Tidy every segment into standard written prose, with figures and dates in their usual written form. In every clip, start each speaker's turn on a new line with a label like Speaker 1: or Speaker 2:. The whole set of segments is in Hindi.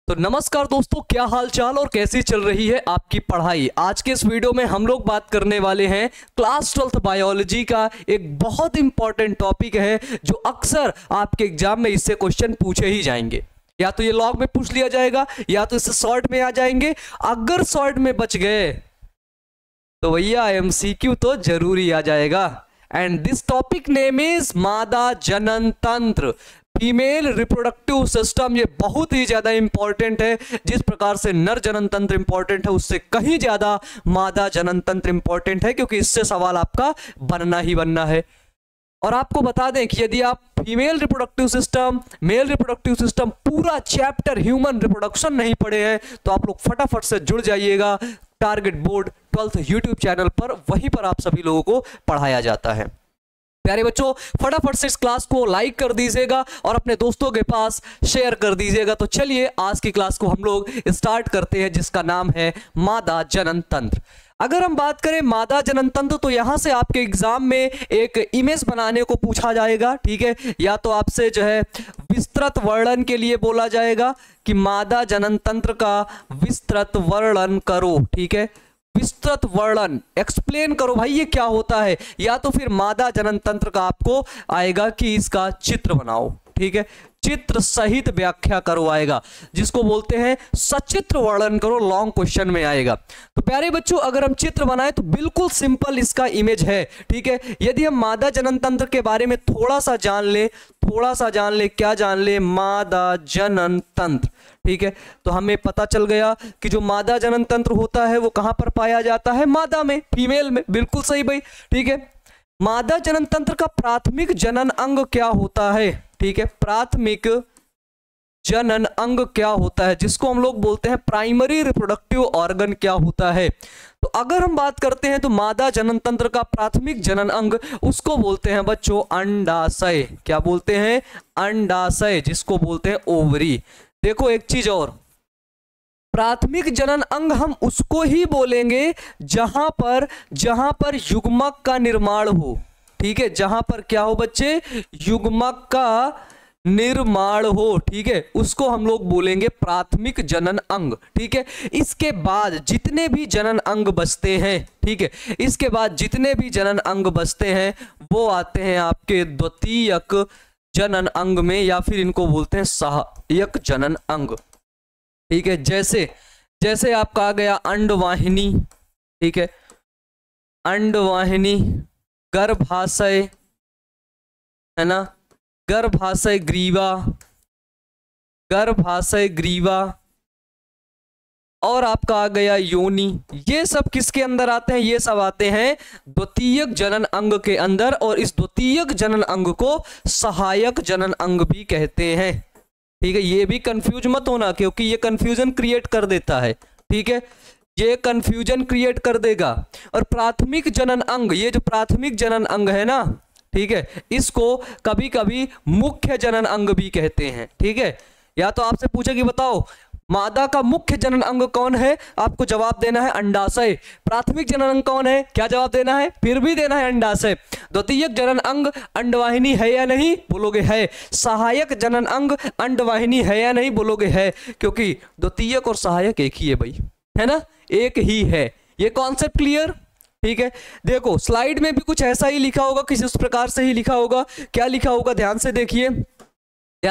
Speaker 1: तो नमस्कार दोस्तों, क्या हाल चाल और कैसी चल रही है आपकी पढ़ाई। आज के इस वीडियो में हम लोग बात करने वाले हैं क्लास 12th बायोलॉजी का एक बहुत इंपॉर्टेंट टॉपिक है जो अक्सर आपके एग्जाम में इससे क्वेश्चन पूछे ही जाएंगे। या तो ये लॉग में पूछ लिया जाएगा या तो इससे शॉर्ट में आ जाएंगे। अगर शॉर्ट में बच गए तो भैया एमसीक्यू तो जरूरी आ जाएगा। And this topic name is मादा जनन तंत्र, फीमेल रिप्रोडक्टिव सिस्टम। ये बहुत ही ज्यादा इंपॉर्टेंट है। जिस प्रकार से नर जनन तंत्र इंपॉर्टेंट है उससे कहीं ज्यादा मादा जनन तंत्र इंपॉर्टेंट है, क्योंकि इससे सवाल आपका बनना ही बनना है। और आपको बता दें कि यदि आप female reproductive system, male reproductive system पूरा चैप्टर ह्यूमन रिप्रोडक्शन नहीं पढ़े हैं तो आप लोग फटाफट से जुड़ जाइएगा target board 12th YouTube channel पर। वहीं पर आप सभी लोगों को पढ़ाया जाता है। प्यारे बच्चों, फटाफट से इस क्लास को लाइक कर दीजिएगा और अपने दोस्तों के पास शेयर कर दीजिएगा। तो चलिए आज की क्लास को हम लोग स्टार्ट करते हैं, जिसका नाम है मादा जनन तंत्र। अगर हम बात करें मादा जनन तंत्र तो यहां से आपके एग्जाम में एक इमेज बनाने को पूछा जाएगा, ठीक है। या तो आपसे जो है विस्तृत वर्णन के लिए बोला जाएगा कि मादा जनन तंत्र का विस्तृत वर्णन करो, ठीक है। विस्तृत वर्णन, एक्सप्लेन करो भाई ये क्या होता है। या तो फिर मादा जनन तंत्र का आपको आएगा कि इसका चित्र बनाओ, ठीक है। चित्र सहित व्याख्या करो आएगा, जिसको बोलते हैं सचित्र वर्णन करो, लॉन्ग क्वेश्चन में आएगा। तो प्यारे बच्चों, अगर हम चित्र बनाए तो बिल्कुल सिंपल इसका इमेज है, ठीक है। यदि हम मादा जनन तंत्र के बारे में थोड़ा सा जान ले, क्या जान ले, मादा जनन तंत्र, ठीक है। तो हमें पता चल गया कि जो मादा जनन तंत्र होता है वो कहां पर पाया जाता है, मादा में, फीमेल में। बिल्कुल सही भाई, ठीक है। मादा जनन तंत्र का प्राथमिक जनन अंग क्या होता है, ठीक है। प्राथमिक जनन अंग क्या होता है, जिसको हम लोग बोलते हैं प्राइमरी रिप्रोडक्टिव ऑर्गन क्या होता है। तो अगर हम बात करते हैं तो मादा जनन तंत्र का प्राथमिक जनन अंग उसको बोलते हैं बच्चों अंडाशय। क्या बोलते हैं? अंडाशय, जिसको बोलते हैं ओवरी। देखो एक चीज और, प्राथमिक जनन अंग हम उसको ही बोलेंगे जहां पर युग्मक का निर्माण हो, ठीक है। जहां पर क्या हो बच्चे? युग्मक का निर्माण हो, ठीक है। उसको हम लोग बोलेंगे प्राथमिक जनन अंग, ठीक है। इसके बाद जितने भी जनन अंग बचते हैं, ठीक है, इसके बाद जितने भी जनन अंग बचते हैं वो आते हैं आपके द्वितीयक जनन अंग में, या फिर इनको बोलते हैं सहायक जनन अंग, ठीक है। जैसे आपका आ गया अंडवाहिनी, ठीक है, अंडवाहिनी, गर्भाशय, है ना, गर्भाशय ग्रीवा, और आपका आ गया योनि। ये सब किसके अंदर आते हैं? ये सब आते हैं द्वितीयक जनन अंग के अंदर, और इस द्वितीयक जनन अंग को सहायक जनन अंग भी कहते हैं, ठीक है। ये भी कंफ्यूज मत होना, क्योंकि ये कंफ्यूजन क्रिएट कर देता है, ठीक है। ये कंफ्यूजन क्रिएट कर देगा। और प्राथमिक जनन अंग, ये जो प्राथमिक जनन अंग है ना, ठीक है, इसको कभी कभी मुख्य जनन अंग भी कहते हैं, ठीक है। या तो आपसे पूछे कि बताओ मादा का मुख्य जनन अंग कौन है, आपको जवाब देना है अंडाशय। प्राथमिक जनन अंग कौन है, क्या जवाब देना है? फिर भी देना है अंडाशय। द्वितीयक जनन अंग अंडवाहिनी है या नहीं, बोलोगे है। सहायक जनन अंग अंडवाहिनी है या नहीं, बोलोगे है, क्योंकि द्वितीयक और सहायक एक ही है भाई, है ना, एक ही है। ये कॉन्सेप्ट क्लियर, ठीक है। देखो स्लाइड में भी कुछ ऐसा ही लिखा होगा, किसी उस प्रकार से ही लिखा होगा। क्या लिखा होगा? ध्यान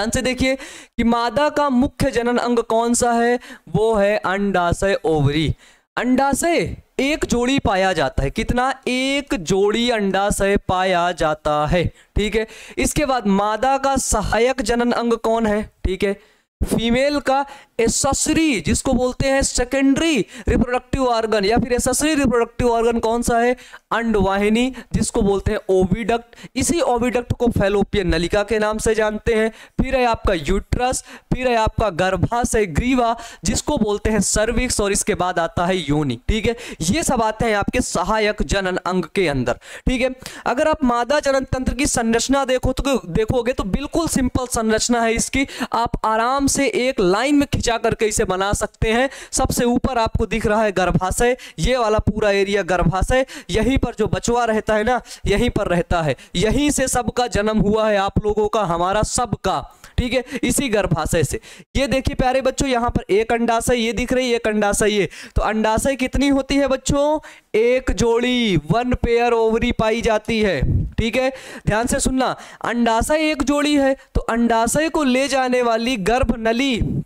Speaker 1: से देखिए कि मादा का मुख्य जनन अंग कौन सा है, वो है अंडाशय, ओवरी। अंडाशय एक जोड़ी पाया जाता है, कितना? एक जोड़ी अंडाशय पाया जाता है, ठीक है। इसके बाद मादा का सहायक जनन अंग कौन है, ठीक है। फीमेल का एसेसरी, जिसको बोलते हैं सेकेंडरी रिप्रोडक्टिव ऑर्गन, या फिर एसेसरी रिप्रोडक्टिव ऑर्गन कौन सा है? अंडवाहिनी, जिसको बोलते हैं ओविडक्ट। इसी ओविडक्ट को फैलोपियन नलिका के नाम से जानते हैं। फिर है आपका यूट्रस, फिर है आपका गर्भाशय ग्रीवा, जिसको बोलते हैं सर्विक्स, और इसके बाद आता है योनि, ठीक है। ये सब आते हैं आपके सहायक जनन अंग के अंदर, ठीक है। अगर आप मादा जनन तंत्र की संरचना देखोगे तो बिल्कुल सिंपल संरचना है इसकी। आप आराम से एक लाइन में खिंचा करके इसे बना सकते हैं। सबसे ऊपर आपको दिख रहा है गर्भाशय, ये वाला पूरा एरिया गर्भाशय, यहीं पर जो बचवा रहता है ना, यहीं पर रहता है, यहीं से सबका जन्म हुआ है, आप लोगों का, हमारा सबका, ठीक है, इसी गर्भाशय से। ये देखिए प्यारे बच्चों, यहाँ पर एक अंडाशय ये दिख रही है, एक अंडाशय ये, तो अंडाशय कितनी होती है बच्चों, एक जोड़ी, 1 पेयर ओवरी पाई जाती है। ठीक है, ध्यान से सुनना, अंडाशय एक जोड़ी है तो अंडाशय को ले जाने वाली गर्भनली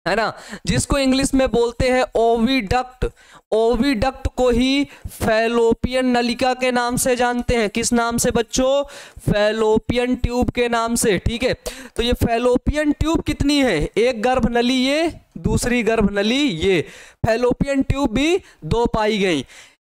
Speaker 1: है ना, जिसको इंग्लिश में बोलते हैं ओविडक्ट, ओविडक्ट को ही फैलोपियन नलिका के नाम से जानते हैं। किस नाम से बच्चों, फैलोपियन ट्यूब के नाम से। ठीक है, तो ये फैलोपियन ट्यूब कितनी है, एक गर्भनली ये, दूसरी गर्भनली ये, फैलोपियन ट्यूब भी 2 पाई गई।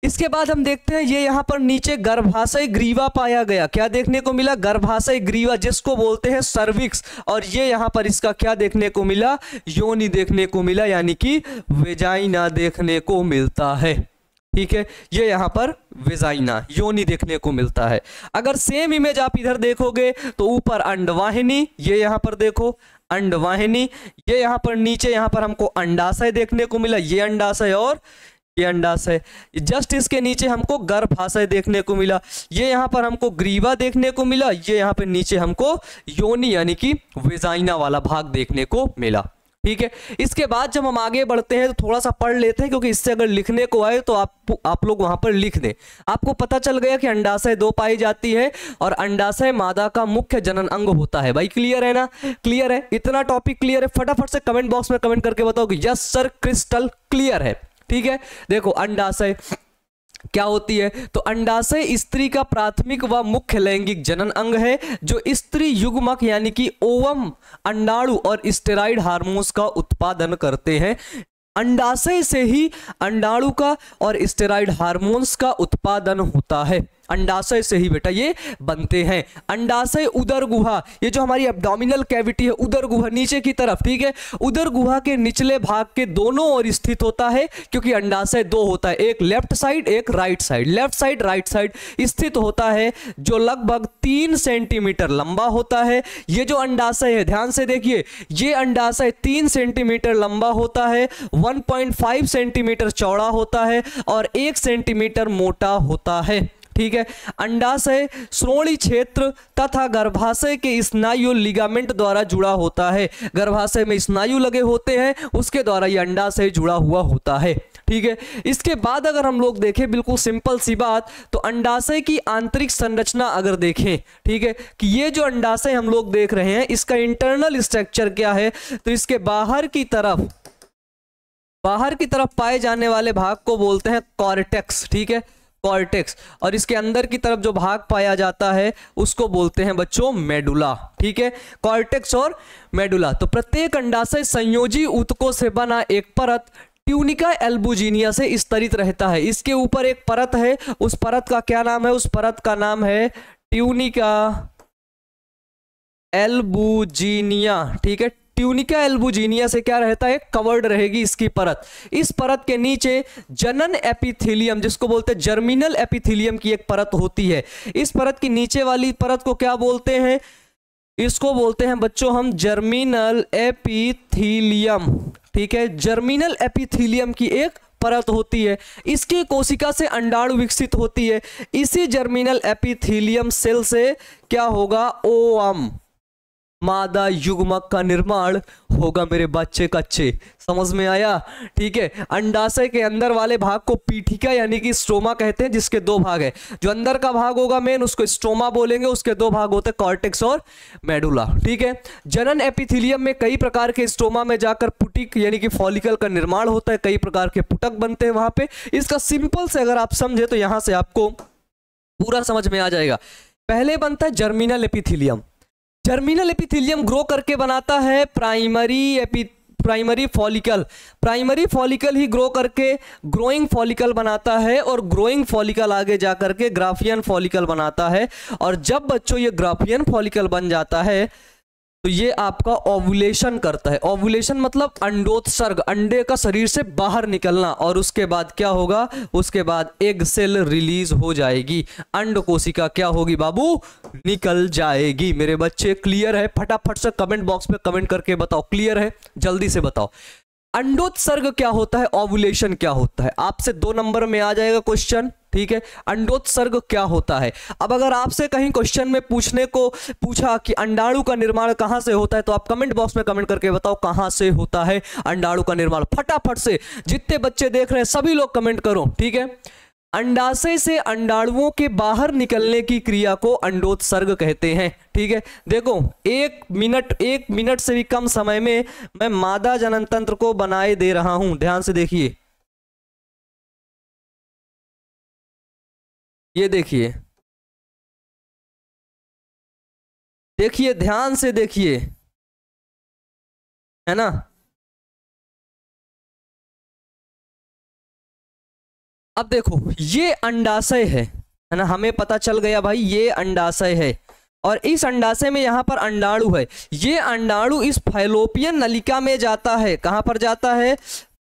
Speaker 1: इसके बाद हम देखते हैं ये यहाँ पर नीचे गर्भाशय ग्रीवा पाया गया। क्या देखने को मिला, गर्भाशय ग्रीवा, जिसको बोलते हैं सर्विक्स। और ये यहाँ पर इसका क्या देखने को मिला, योनि देखने को मिला, यानी कि वेजाइना देखने को मिलता है। ठीक है, ये यहाँ पर वेजाइना, योनि देखने को मिलता है। अगर सेम इमेज आप इधर देखोगे तो ऊपर अंडवाहिनी, ये यहाँ पर देखो अंडवाहिनी, ये यहाँ पर नीचे यहाँ पर हमको अंडाशय देखने को मिला, ये अंडाशय और ये अंडाशय, जस्ट इसके नीचे हमको गर्भाशय देखने को मिला, ये यहाँ पर हमको ग्रीवा देखने को मिला, ये यहाँ पर नीचे हमको योनि यानी कि वेजाइना वाला भाग देखने को मिला। ठीक है, इसके बाद जब हम आगे बढ़ते हैं तो थोड़ा सा पढ़ लेते हैं, क्योंकि इससे अगर लिखने को आए तो आप लोग वहां पर लिख दें। आपको पता चल गया कि अंडाशय 2 पाई जाती है और अंडाशय मादा का मुख्य जनन अंग होता है। भाई क्लियर है ना, क्लियर है, इतना टॉपिक क्लियर है, फटाफट से कमेंट बॉक्स में कमेंट करके बताओ कि यस सर क्रिस्टल क्लियर है। ठीक है, देखो अंडाशय क्या होती है, तो अंडाशय स्त्री का प्राथमिक व मुख्य लैंगिक जनन अंग है, जो स्त्री युग्मक यानी कि ओवम, अंडाणु और स्टेरॉइड हार्मोन्स का उत्पादन करते हैं। अंडाशय से ही अंडाणु का और स्टेरॉइड हार्मोन्स का उत्पादन होता है, अंडाशय से ही बेटा ये बनते हैं। अंडाशय उदर गुहा, ये जो हमारी एब्डोमिनल कैविटी है, उदर गुहा नीचे की तरफ, ठीक है, उदर गुहा के निचले भाग के दोनों ओर स्थित होता है, क्योंकि अंडाशय 2 होता है, एक लेफ्ट साइड एक right side, left side right side स्थित होता है, जो लगभग 3 सेंटीमीटर लंबा होता है। ये जो अंडाशय है ध्यान से देखिए, ये अंडाशय 3 सेंटीमीटर लंबा होता है, 1.5 सेंटीमीटर चौड़ा होता है और 1 सेंटीमीटर मोटा होता है। ठीक है, अंडाशय श्रोणि क्षेत्र तथा गर्भाशय के स्नायु लिगामेंट द्वारा जुड़ा होता है। गर्भाशय में स्नायु लगे होते हैं, उसके द्वारा ये अंडाशय जुड़ा हुआ होता है। ठीक है, इसके बाद अगर हम लोग देखें बिल्कुल सिंपल सी बात, तो अंडाशय की आंतरिक संरचना अगर देखें, ठीक है, कि ये जो अंडाशय हम लोग देख रहे हैं इसका इंटरनल स्ट्रक्चर क्या है, तो इसके बाहर की तरफ पाए जाने वाले भाग को बोलते हैं कॉर्टेक्स। ठीक है, कॉर्टेक्स, और इसके अंदर की तरफ जो भाग पाया जाता है उसको बोलते हैं बच्चों मेडुला। ठीक है, कॉर्टेक्स और मेडुला। तो प्रत्येक अंडाशय संयोजी ऊतकों से बना एक परत ट्यूनिका एल्बुजिनिया से स्तरित रहता है। इसके ऊपर एक परत है, उस परत का क्या नाम है, उस परत का नाम है ट्यूनिका एल्बुजिनिया। ठीक है, ट्यूनिका एल्बुजिनिया से क्या रहता है, कवर्ड रहेगी इसकी परत। इस परत के नीचे जनन एपिथेलियम, जिसको बोलते हैं जर्मिनल एपिथेलियम की एक परत होती है। इस परत की नीचे वाली परत को क्या बोलते हैं, इसको बोलते हैं बच्चों हम जर्मिनल एपिथेलियम। ठीक है, जर्मिनल एपिथेलियम की एक परत होती है, इसकी कोशिका से अंडाणु विकसित होती है। इसी जर्मिनल एपिथेलियम सेल से क्या होगा, ओवम, मादा युग्मक का निर्माण होगा मेरे बच्चे कच्चे। समझ में आया। ठीक है, अंडाशय के अंदर वाले भाग को पीठिका यानी कि स्ट्रोमा कहते हैं, जिसके 2 भाग है। जो अंदर का भाग होगा मेन उसको स्ट्रोमा बोलेंगे, उसके 2 भाग होते हैं कॉर्टेक्स और मेडुला। ठीक है, जनन एपिथेलियम में कई प्रकार के स्ट्रोमा में जाकर पुटिक यानी कि फॉलिकल का निर्माण होता है, कई प्रकार के पुटक बनते हैं वहां पे। इसका सिंपल से अगर आप समझे तो यहां से आपको पूरा समझ में आ जाएगा। पहले बनता है germinal epithelium. Germinal epithelium grow करके बनाता है प्राइमरी फॉलिकल। प्राइमरी फॉलिकल ही ग्रो करके ग्रोइंग फॉलिकल बनाता है, और ग्रोइंग फॉलिकल आगे जाकर के ग्राफियन फॉलिकल बनाता है। और जब बच्चों ये ग्राफियन फॉलिकल बन जाता है तो ये आपका ओव्यूलेशन करता है। ओव्यूलेशन मतलब अंडोत्सर्ग, अंडे का शरीर से बाहर निकलना, और उसके बाद क्या होगा, उसके बाद एग सेल रिलीज हो जाएगी, अंड कोशिका क्या होगी बाबू, निकल जाएगी। मेरे बच्चे क्लियर है? फटाफट से कमेंट बॉक्स में कमेंट करके बताओ क्लियर है, जल्दी से बताओ। अंडोत्सर्ग क्या होता है, ओव्यूलेशन क्या होता है, आपसे 2 नंबर में आ जाएगा क्वेश्चन। ठीक है, अंडोत्सर्ग क्या होता है। अब अगर आपसे कहीं क्वेश्चन में पूछा कि अंडाणु का निर्माण कहां से होता है, तो आप कमेंट बॉक्स में कमेंट करके बताओ कहां से होता है अंडाणु का निर्माण। फटाफट से जितने बच्चे देख रहे हैं सभी लोग कमेंट करो, ठीक है। अंडाशय से अंडाणुओं के बाहर निकलने की क्रिया को अंडोत्सर्ग कहते हैं, ठीक है। देखो एक मिनट से भी कम समय में मैं मादा जनन तंत्र को बनाए दे रहा हूं, ध्यान से देखिए, ये देखिए, देखिए ध्यान से देखिए, है ना। अब देखो ये अंडाशय है ना, हमें पता चल गया भाई ये अंडाशय है, और इस अंडाशय में यहां पर अंडाणु है। ये अंडाणु इस फैलोपियन नलिका में जाता है, कहां पर जाता है,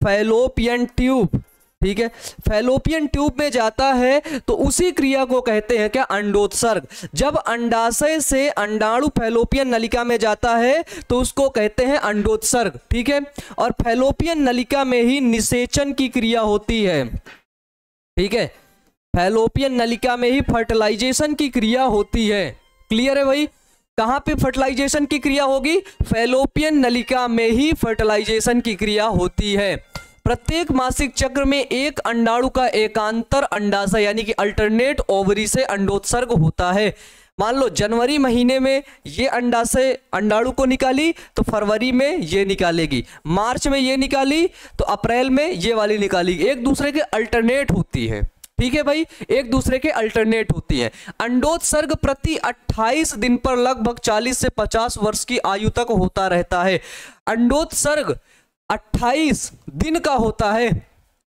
Speaker 1: फैलोपियन ट्यूब, ठीक है, फैलोपियन ट्यूब में जाता है, तो उसी क्रिया को कहते हैं क्या, अंडोत्सर्ग। जब अंडाशय से अंडाणु फैलोपियन नलिका में जाता है तो उसको कहते हैं अंडोत्सर्ग, ठीक है। और फैलोपियन नलिका में ही निषेचन की क्रिया होती है, ठीक है, फैलोपियन नलिका में ही फर्टिलाइजेशन की क्रिया होती है। क्लियर है भाई, कहां पे फर्टिलाइजेशन की क्रिया होगी, फैलोपियन नलिका में ही फर्टिलाइजेशन की क्रिया होती है। प्रत्येक मासिक चक्र में एक अंडाणु का एकांतर अंडाशय यानी कि अल्टरनेट ओवरी से अंडोत्सर्ग होता है। मान लो जनवरी महीने में ये अंडाशय अंडाणु को निकाली तो फरवरी में ये निकालेगी, मार्च में ये निकाली तो अप्रैल में ये वाली निकालेगी, एक दूसरे के अल्टरनेट होती है, ठीक है भाई, एक दूसरे के अल्टरनेट होती है। अंडोत्सर्ग प्रति 28 दिन पर लगभग 40 से 50 वर्ष की आयु तक होता रहता है। अंडोत्सर्ग 28 दिन का होता है,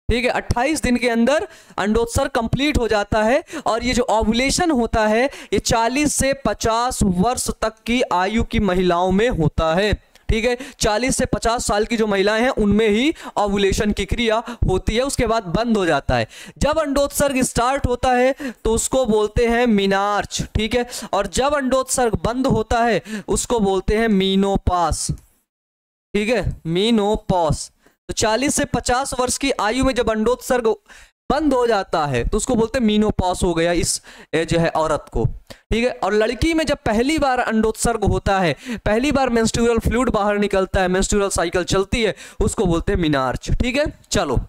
Speaker 1: ठीक है, 28 दिन के अंदर अंडोत्सर्ग कंप्लीट हो जाता है, और ये जो ओव्यूलेशन होता है ये 40 से 50 वर्ष तक की आयु की महिलाओं में होता है, ठीक है। 40 से 50 साल की जो महिलाएं हैं उनमें ही ओव्यूलेशन की क्रिया होती है, उसके बाद बंद हो जाता है। जब अंडोत्सर्ग स्टार्ट होता है तो उसको बोलते हैं मीनार्च, ठीक है, और जब अंडोत्सर्ग बंद होता है उसको बोलते हैं मीनोपास, ठीक है, मीनोपॉज। तो 40 से 50 वर्ष की आयु में जब अंडोत्सर्ग बंद हो जाता है तो उसको बोलते हैं मीनोपॉज हो गया इस जो है औरत को, ठीक है। और लड़की में जब पहली बार अंडोत्सर्ग होता है, पहली बार मेंस्ट्रुअल फ्लूइड बाहर निकलता है, मेंस्ट्रुअल साइकिल चलती है, उसको बोलते हैं मीनार्च, ठीक है। चलो,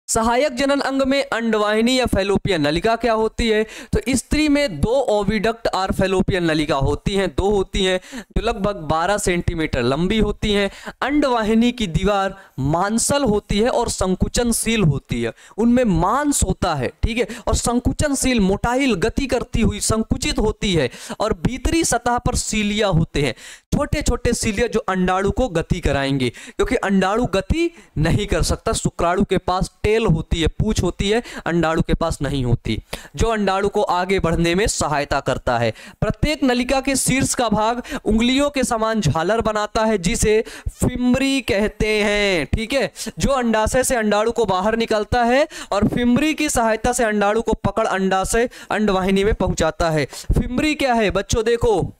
Speaker 1: सहायक जनन अंग में अंडवाहिनी या फैलोपियन नलिका क्या होती है, तो स्त्री में 2 ओविडक्ट और फैलोपियन नलिका होती हैं, 2 होती हैं जो लगभग 12 सेंटीमीटर लंबी होती हैं। अंडवाहिनी की दीवार मांसल होती है और संकुचनशील होती है, उनमें मांस होता है, ठीक है, और संकुचनशील मोटाइल गति करती हुई संकुचित होती है, और भीतरी सतह पर सीलिया होते हैं, छोटे छोटे सीलिया जो अंडाणु को गति कराएंगे, क्योंकि अंडाणु गति नहीं कर सकता, शुक्राणु के पास टेल होती है, पूंछ होती है, अंडाणु के पास नहीं होती, जो अंडाणु को आगे बढ़ने में सहायता करता है। प्रत्येक नलिका के शीर्ष का भाग उंगलियों के समान झालर बनाता है जिसे फिम्बरी कहते हैं, ठीक है, जो अंडाशय से अंडाणु को बाहर निकलता है और फिम्बरी की सहायता से अंडाणु को पकड़ अंडाशय अंडवाहिनी में पहुंचाता है। फिम्बरी क्या है बच्चों, देखो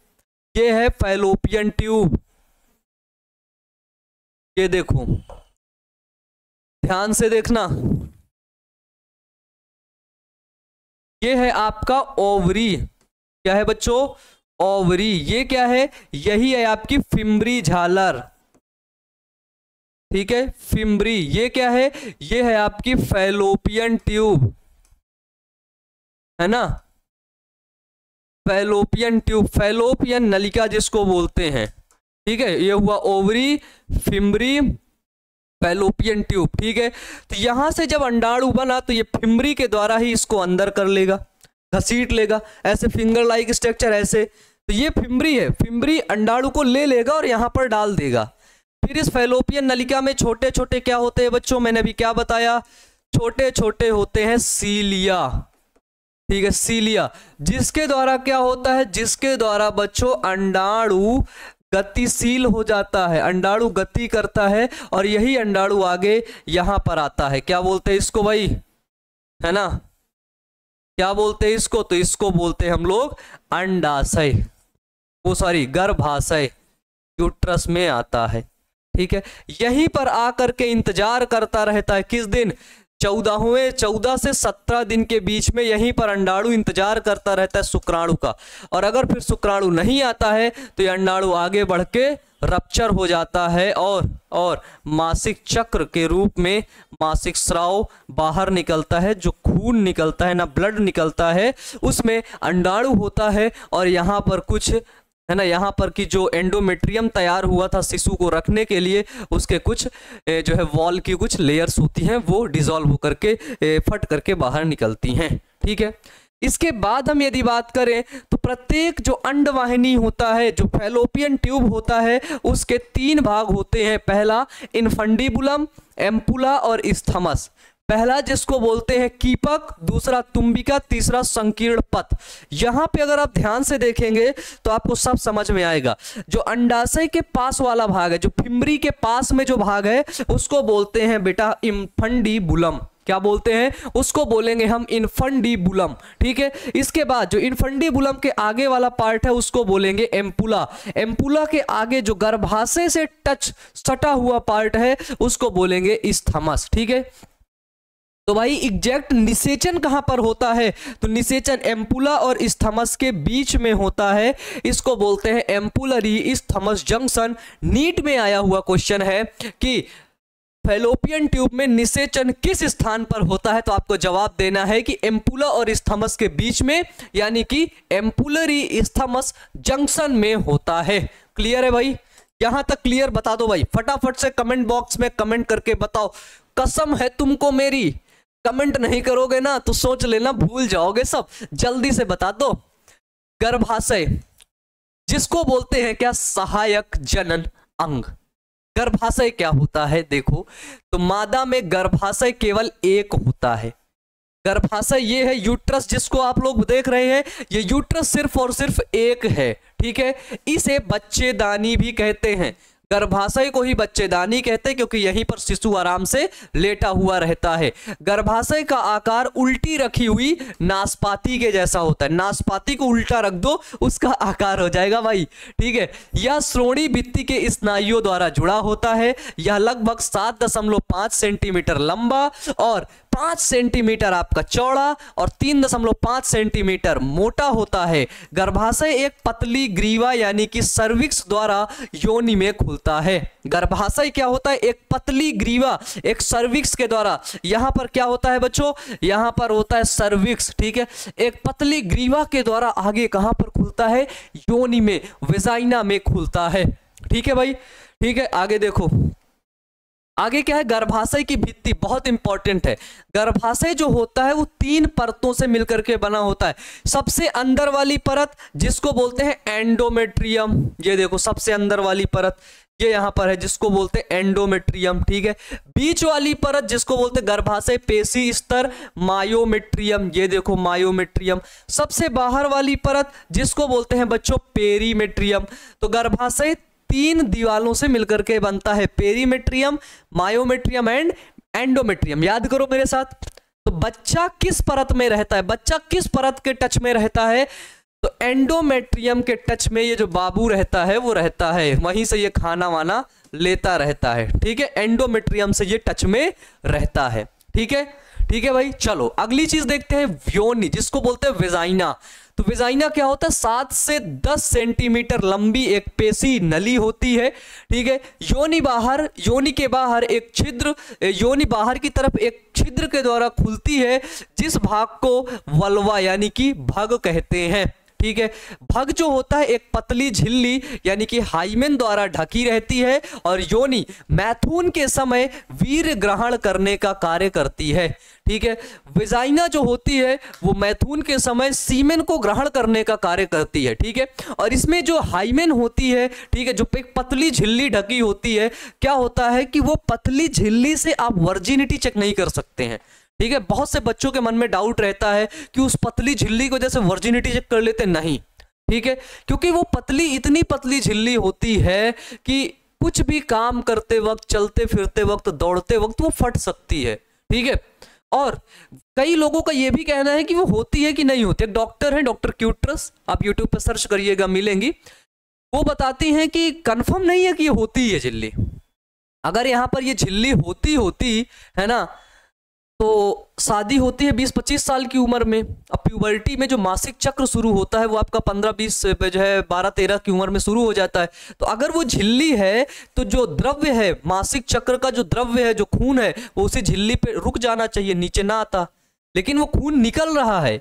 Speaker 1: ये है फैलोपियन ट्यूब, ये देखो ध्यान से देखना, ये है आपका ओवरी, क्या है बच्चों, ओवरी, ये क्या है, यही है आपकी फिम्बरी झालर, ठीक है, फिम्बरी, ये क्या है, ये है आपकी फैलोपियन ट्यूब, है ना, फैलोपियन ट्यूब, फैलोपियन नलिका जिसको बोलते हैं, ठीक है, ये हुआ ओवरी, फिम्बरी, फैलोपियन ट्यूब, ठीक है। तो यहां से जब अंडाणु बना तो ये फिम्बरी के द्वारा ही इसको अंदर कर लेगा, घसीट लेगा, ऐसे फिंगर लाइक स्ट्रक्चर ऐसे, तो ये फिम्बरी है, फिम्बरी अंडाणु को ले लेगा और यहां पर डाल देगा। फिर इस फैलोपियन नलिका में छोटे छोटे क्या होते हैं बच्चों, मैंने अभी क्या बताया, छोटे छोटे होते हैं सीलिया, ठीक है, सीलिया, जिसके द्वारा क्या होता है, जिसके द्वारा बच्चों अंडाणु गतिशील हो जाता है, अंडाणु गति करता है, और यही अंडाणु आगे यहां पर आता है। क्या बोलते हैं इसको भाई, है ना, क्या बोलते हैं इसको, तो इसको बोलते हैं हम लोग अंडाशय, वो सॉरी गर्भाशय, यूट्रस में आता है, ठीक है। यहीं पर आकर के इंतजार करता रहता है, किस दिन, 14 से 17 दिन के बीच में यहीं पर अंडाणु इंतजार करता रहता है शुक्राणु का, और अगर फिर शुक्राणु नहीं आता है तो ये अंडाणु आगे बढ़ के रप्चर हो जाता है और मासिक चक्र के रूप में मासिक स्राव बाहर निकलता है, जो खून निकलता है ना, ब्लड निकलता है, उसमें अंडाणु होता है। और यहाँ पर कुछ है ना, यहाँ पर की जो एंडोमेट्रियम तैयार हुआ था शिशु को रखने के लिए, उसके कुछ जो है वॉल की कुछ लेयर्स होती हैं, वो डिसॉल्व होकर के फट करके बाहर निकलती हैं। ठीक है, इसके बाद हम यदि बात करें तो प्रत्येक जो अंडवाहिनी होता है, जो फैलोपियन ट्यूब होता है, उसके 3 भाग होते हैं। पहला इनफंडिबुलम, एम्पुला और इस्थमस। पहला जिसको बोलते हैं कीपक, दूसरा तुम्बिका, तीसरा संकीर्ण पथ। यहां पे अगर आप ध्यान से देखेंगे तो आपको सब समझ में आएगा। जो अंडाशय के पास वाला भाग है, जो फिम्बरी के पास में जो भाग है, उसको बोलते हैं बेटा इनफंडिबुलम। क्या बोलते हैं? उसको बोलेंगे हम इनफंडिबुलम। ठीक है, इसके बाद जो इनफंडिबुलम के आगे वाला पार्ट है उसको बोलेंगे एम्पुला। एम्पुला के आगे जो गर्भाशय से टच सटा हुआ पार्ट है उसको बोलेंगे इस्थमस। ठीक है, तो भाई एग्जैक्ट निषेचन कहां पर होता है? तो निषेचन एम्पुला और इस्थमस के बीच में होता है, इसको बोलते हैं एम्पुलरी इस्थमस जंक्शन। नीट में आया हुआ क्वेश्चन है कि फैलोपियन ट्यूब में निषेचन किस स्थान पर होता है, तो आपको जवाब देना है कि एम्पुला और इस्थमस के बीच में, यानी कि एम्पुलरी इस्थमस जंक्शन में होता है। क्लियर है भाई? यहां तक क्लियर? बता दो भाई, फटाफट से कमेंट बॉक्स में कमेंट करके बताओ। कसम है तुमको मेरी, कमेंट नहीं करोगे ना तो सोच लेना भूल जाओगे सब। जल्दी से बता दो। गर्भाशय जिसको बोलते हैं क्या? सहायक जनन अंग। गर्भाशय क्या होता है? देखो तो मादा में गर्भाशय केवल एक होता है। गर्भाशय ये है यूट्रस जिसको आप लोग देख रहे हैं, ये यूट्रस सिर्फ और सिर्फ एक है। ठीक है, इसे बच्चेदानी भी कहते हैं। गर्भाशय को ही बच्चेदानी कहते हैं क्योंकि यहीं पर शिशु आराम से लेटा हुआ रहता है। गर्भाशय का आकार उल्टी रखी हुई नाशपाती के जैसा होता है। नाशपाती को उल्टा रख दो, उसका आकार हो जाएगा भाई। ठीक है, यह श्रोणि भित्ति के स्नायुओं द्वारा जुड़ा होता है। यह लगभग 7.5 सेंटीमीटर लंबा और 5 सेंटीमीटर आपका चौड़ा और 3.5 सेंटीमीटर मोटा होता है। गर्भाशय एक पतली ग्रीवा यानी कि सर्विक्स द्वारा योनि में खुलता है। गर्भाशय क्या होता है? एक पतली ग्रीवा, एक सर्विक्स के द्वारा। यहां पर क्या होता है बच्चों? यहां पर होता है सर्विक्स। ठीक है, एक पतली ग्रीवा के द्वारा आगे कहां पर खुलता है? योनि में, वेजाइना में खुलता है। ठीक है भाई, ठीक है, आगे देखो। आगे क्या है? गर्भाशय की भित्ति बहुत इंपॉर्टेंट है। गर्भाशय जो होता है वो 3 परतों से मिलकर के बना होता है। सबसे अंदर वाली परत जिसको बोलते हैं एंडोमेट्रियम, ये देखो सबसे अंदर वाली परत ये यहां पर है जिसको बोलते हैं एंडोमेट्रियम। ठीक है, बीच वाली परत जिसको बोलते हैं गर्भाशय पेशी स्तर, मायोमेट्रियम, ये देखो मायोमेट्रियम। सबसे बाहर वाली परत जिसको बोलते हैं बच्चों पेरीमेट्रियम। तो गर्भाशय 3 दीवालों से मिलकर के बनता है, पेरीमेट्रियम, मायोमेट्रियम एंड एंडोमेट्रियम। याद करो मेरे साथ। तो बच्चा किस परत में रहता है? बच्चा किस परत के टच में रहता है? तो एंडोमेट्रियम के टच में ये जो बाबू रहता है वो रहता है, वहीं से ये खाना वाना लेता रहता है। ठीक है, एंडोमेट्रियम से ये टच में रहता है। ठीक है, ठीक है भाई। चलो अगली चीज देखते हैं, योनि जिसको बोलते हैं वेजाइना। तो वेजाइना क्या होता है? 7 से 10 सेंटीमीटर लंबी एक पेशी नली होती है। ठीक है, योनि के बाहर एक छिद्र, योनि बाहर की तरफ एक छिद्र के द्वारा खुलती है, जिस भाग को वल्वा यानी कि भग कहते हैं। ठीक है, भग जो होता है एक पतली झिल्ली यानी कि हाइमेन द्वारा ढकी रहती है, और योनि मैथुन के समय वीर्य ग्रहण करने का कार्य करती है। ठीक है, वेजाइना जो होती है वो मैथुन के समय सीमेन को ग्रहण करने का कार्य करती है। ठीक है, और इसमें जो हाइमेन होती है, ठीक है, जो एक पतली झिल्ली ढकी होती है, क्या होता है कि वो पतली झिल्ली से आप वर्जिनिटी चेक नहीं कर सकते हैं। ठीक है, बहुत से बच्चों के मन में डाउट रहता है कि उस पतली झिल्ली को जैसे वर्जिनिटी चेक कर लेते, नहीं। ठीक है, क्योंकि वो पतली, इतनी पतली झिल्ली होती है कि कुछ भी काम करते वक्त, चलते फिरते वक्त, दौड़ते वक्त वो फट सकती है। ठीक है, और कई लोगों का ये भी कहना है कि वो होती है कि नहीं होती है। डॉक्टर है, डॉक्टर क्यूट्रस, आप यूट्यूब पर सर्च करिएगा मिलेंगी, वो बताती हैं कि कंफर्म नहीं है कि ये होती है झिल्ली। अगर यहाँ पर ये झिल्ली होती है ना, तो शादी होती है 20-25 साल की उम्र में। अब प्यूबर्टी में जो मासिक चक्र शुरू होता है वो आपका 15-20 पे जो है 12-13 की उम्र में शुरू हो जाता है। तो अगर वो झिल्ली है तो जो द्रव्य है, मासिक चक्र का जो द्रव्य है, जो खून है, वो उसी झिल्ली पे रुक जाना चाहिए, नीचे ना आता। लेकिन वो खून निकल रहा है,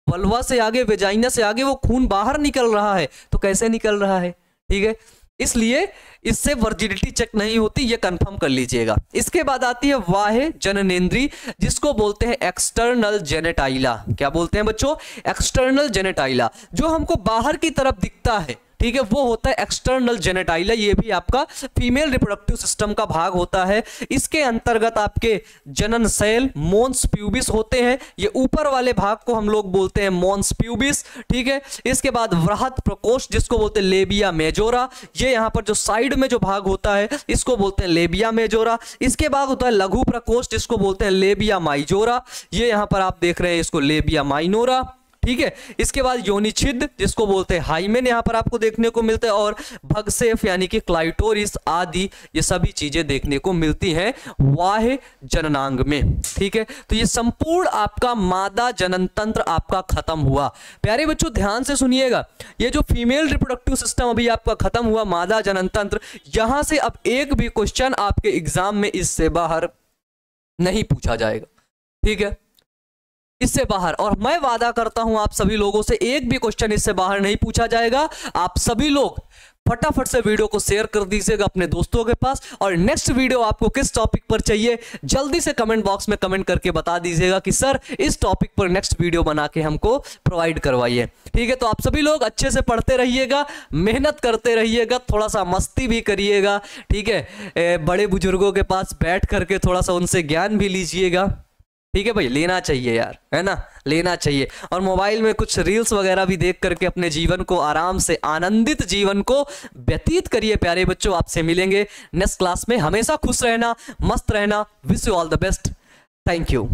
Speaker 1: वल्वा से आगे, वेजाइना से आगे वो खून बाहर निकल रहा है। तो कैसे निकल रहा है? ठीक है, इसलिए इससे वर्जिनिटी चेक नहीं होती, ये कंफर्म कर लीजिएगा। इसके बाद आती है बाह्य जननेंद्री, जिसको बोलते हैं एक्सटर्नल जेनेटाइला। क्या बोलते हैं बच्चों? एक्सटर्नल जेनेटाइला। जो हमको बाहर की तरफ दिखता है, ठीक है, वो होता है एक्सटर्नल जेनेटाइला। ये भी आपका फीमेल रिप्रोडक्टिव सिस्टम का भाग होता है। इसके अंतर्गत आपके जनन सेल, मोन्स प्यूबिस होते हैं। ये ऊपर वाले भाग को हम लोग बोलते हैं मोन्स प्यूबिस, ठीक है। इसके बाद वृहत प्रकोष्ठ, जिसको बोलते हैं लेबिया मेजोरा। ये यहाँ पर जो साइड में जो भाग होता है इसको बोलते हैं लेबिया मेजोरा। इसके बाद होता है लघु प्रकोष्ठ, जिसको बोलते हैं लेबिया माइजोरा। ये यहाँ पर आप देख रहे हैं इसको लेबिया माइनोरा, ठीक है। इसके बाद योनि छिद्र, जिसको बोलते हैं हाइमेन, यहां पर आपको देखने को मिलता है। और भगसेफ यानी कि क्लाइटोरिस आदि, ये सभी चीजें देखने को मिलती हैं बाह्य जननांग में, ठीक है। तो ये संपूर्ण आपका मादा जनन तंत्र आपका खत्म हुआ। प्यारे बच्चों ध्यान से सुनिएगा, ये जो फीमेल रिप्रोडक्टिव सिस्टम अभी आपका खत्म हुआ, मादा जनन तंत्र, यहां से अब एक भी क्वेश्चन आपके एग्जाम में इससे बाहर नहीं पूछा जाएगा, ठीक है, इससे बाहर। और मैं वादा करता हूं आप सभी लोगों से, एक भी क्वेश्चन इससे बाहर नहीं पूछा जाएगा। आप सभी लोग फटाफट से वीडियो को शेयर कर दीजिएगा अपने दोस्तों के पास। और नेक्स्ट वीडियो आपको किस टॉपिक पर चाहिए, जल्दी से कमेंट बॉक्स में कमेंट करके बता दीजिएगा कि सर इस टॉपिक पर नेक्स्ट वीडियो बना के हमको प्रोवाइड करवाइए, ठीक है। तो आप सभी लोग अच्छे से पढ़ते रहिएगा, मेहनत करते रहिएगा, थोड़ा सा मस्ती भी करिएगा, ठीक है। बड़े बुजुर्गों के पास बैठ करके थोड़ा सा उनसे ज्ञान भी लीजिएगा, ठीक है भाई, लेना चाहिए यार, है ना, लेना चाहिए। और मोबाइल में कुछ रील्स वगैरह भी देख करके अपने जीवन को आराम से, आनंदित जीवन को व्यतीत करिए। प्यारे बच्चों, आपसे मिलेंगे नेक्स्ट क्लास में। हमेशा खुश रहना, मस्त रहना। Wish you all the best. Thank you.